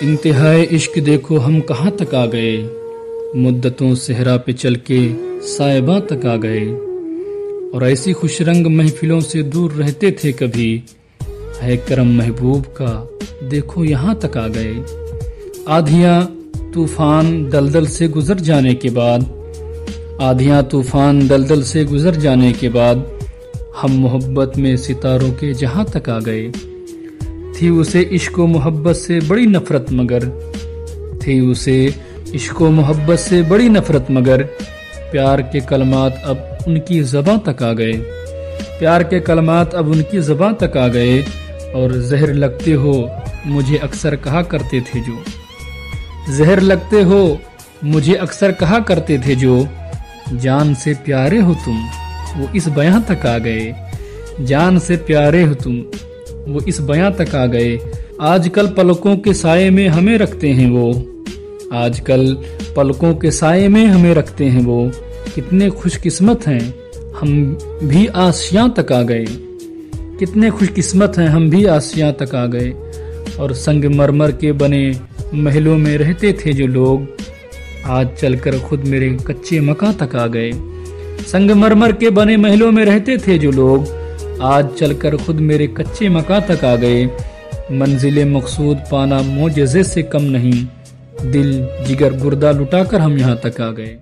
انتہائے عشق دیکھو ہم کہاں تک آ گئے، مدتوں صحرا پہ چل کے سائباں تک آ گئے، اور ایسی خوش رنگ محفلوں سے دور رہتے تھے کبھی، ہے کرم محبوب کا دیکھو یہاں تک آ گئے۔ آدھیاں طوفان دلدل سے گزر جانے کے بعد، آدھیاں طوفان دلدل سے گزر جانے کے بعد، ہم محبت میں ستاروں کے جہاں تک آ گئے۔ تھی اسے عشق و محبت سے بڑی نفرت مگر، تھی اسے عشق و محبت سے بڑی نفرت مگر، پیار کے کلمات اب ان کی زباں تک آ گئے، پیار کے کلمات اب ان کی زباں تک آ گئے، اور زہر لگتے ہو مجھے اکثر کہا کرتے تھے جو، زہر لگتے ہو مجھے اکثر کہا کرتے تھے جو، جان سے پیارے ہو تم وہ اس بیاں تک آ گئے، جان سے پیارے ہو تم وہ اس بیاں تک آ گئے۔ آج کل پلکوں کے سائے میں ہمیں رکھتے ہیں وہ، آج کل پلکوں کے سائے میں ہمیں رکھتے ہیں وہ، کتنے خوش قسمت ہیں ہم بھی آسیاں تک آ گئے، کتنے خوش قسمت ہیں ہم بھی آسیاں تک آ گئے۔ اور سنگ مرمر کے بنے محلوں میں رہتے تھے جو لوگ، آج چل کر خود میرے کچے مکاں تک آ گئے، سنگ مرمر کے بنے محلوں میں رہتے تھے جو لوگ، آج چل کر خود میرے کچے مکاں تک آ گئے۔ منزل مقصود پانا معجزے سے کم نہیں، دل جگر گردہ لٹا کر ہم یہاں تک آ گئے۔